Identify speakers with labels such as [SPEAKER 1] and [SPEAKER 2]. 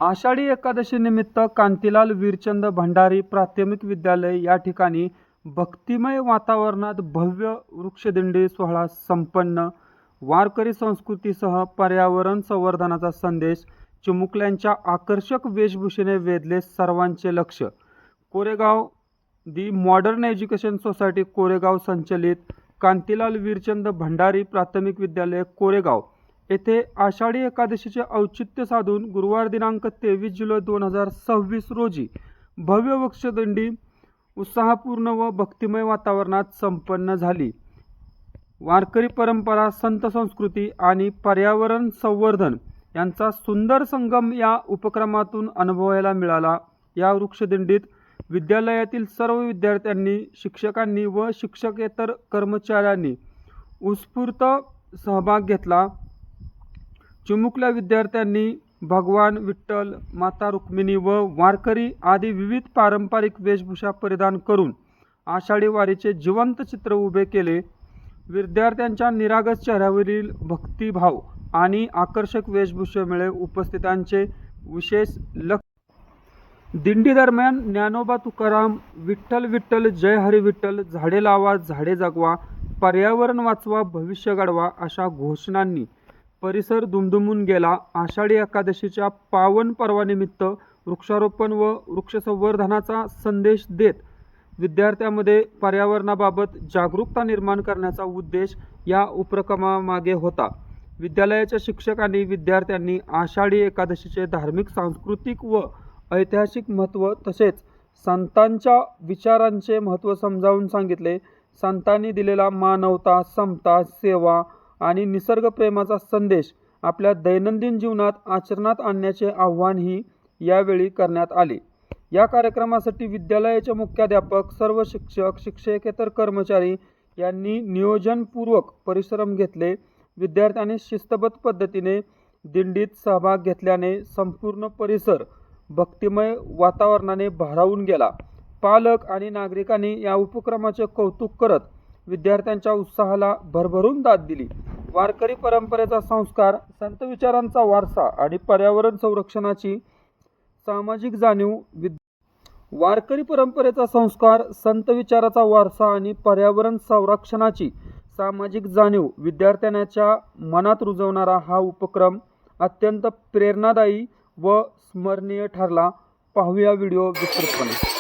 [SPEAKER 1] आषाढी एकादशी निमित्त कांतीलाल वीरचंद भंडारी प्राथमिक विद्यालय या ठिकाणी भक्तिमय वातावरणात भव्य वृक्षदिंडी सोहळा संपन्न. वारकरी संस्कृतीसह पर्यावरण संवर्धनाचा संदेश. चिमुकल्यांच्या आकर्षक वेशभूषेने वेधले सर्वांचे लक्ष. कोरेगाव दी मॉडर्न एज्युकेशन सोसायटी कोरेगाव संचलित कांतीलाल वीरचंद भंडारी प्राथमिक विद्यालय कोरेगाव येथे आषाढी एकादशीचे औचित्य साधून गुरुवार दिनांक 23 जुलै 2026 रोजी भव्य वृक्षदिंडी उत्साहपूर्ण व भक्तिमय वातावरणात संपन्न झाली. वारकरी परंपरा, संत संस्कृती आणि पर्यावरण संवर्धन यांचा सुंदर संगम या उपक्रमातून अनुभवायला मिळाला. या वृक्षदिंडीत विद्यालयातील सर्व विद्यार्थ्यांनी, शिक्षकांनी व शिक्षकेतर कर्मचाऱ्यांनी उत्स्फूर्त सहभाग घेतला. चिमुकल्या विद्यार्थ्यांनी भगवान विठ्ठल, माता रुक्मिणी व वारकरी आदी विविध पारंपरिक वेशभूषा परिधान करून आषाढी वारीचे जिवंत चित्र उभे केले. विद्यार्थ्यांच्या निरागस चेहऱ्यावरील भक्तिभाव आणि आकर्षक वेशभूषेमुळे उपस्थितांचे विशेष लक्ष. दिंडी दरम्यान ज्ञानोबा तुकाराम, विठ्ठल विठ्ठल जय हरी विठ्ठल, झाडे लावा झाडे जगवा, पर्यावरण वाचवा भविष्य घडवा अशा घोषणांनी परिसर दुमदुमून गेला. आषाढी एकादशीच्या पावन पर्वानिमित्त वृक्षारोपण व वृक्षसंवर्धनाचा संदेश देत विद्यार्थ्यांमध्ये पर्यावरणाबाबत जागरूकता निर्माण करण्याचा उद्देश या उपक्रमामागे होता. विद्यालयाच्या शिक्षकांनी विद्यार्थ्यांनी आषाढी एकादशीचे धार्मिक, सांस्कृतिक व ऐतिहासिक महत्त्व तसेच संतांच्या विचारांचे महत्त्व समजावून सांगितले. संतांनी दिलेला मानवता, समता, सेवा आणि निसर्गप्रेमाचा संदेश आपल्या दैनंदिन जीवनात आचरणात आणण्याचे आवाहनही यावेळी करण्यात आले. या कार्यक्रमासाठी विद्यालयाचे मुख्याध्यापक, सर्व शिक्षक, शिक्षकेतर कर्मचारी यांनी नियोजनपूर्वक परिश्रम घेतले. विद्यार्थ्यांनी शिस्तबद्ध पद्धतीने दिंडीत सहभाग घेतल्याने संपूर्ण परिसर भक्तिमय वातावरणाने भारावून गेला. पालक आणि नागरिकांनी या उपक्रमाचे कौतुक करत विद्यार्थ्यांच्या उत्साहाला भरभरून दाद दिली. वारकरी परंपरेचा संस्कार, संत विचारांचा वारसा आणि पर्यावरण संरक्षणाची सामाजिक जाणीव. वारकरी परंपरेचा संस्कार, संत विचाराचा वारसा आणि पर्यावरण संरक्षणाची सामाजिक जाणीव विद्यार्थ्यांच्या मनात रुजवणारा हा उपक्रम अत्यंत प्रेरणादायी व स्मरणीय ठरला. पाहूया व्हिडिओ विस्तृतपणे.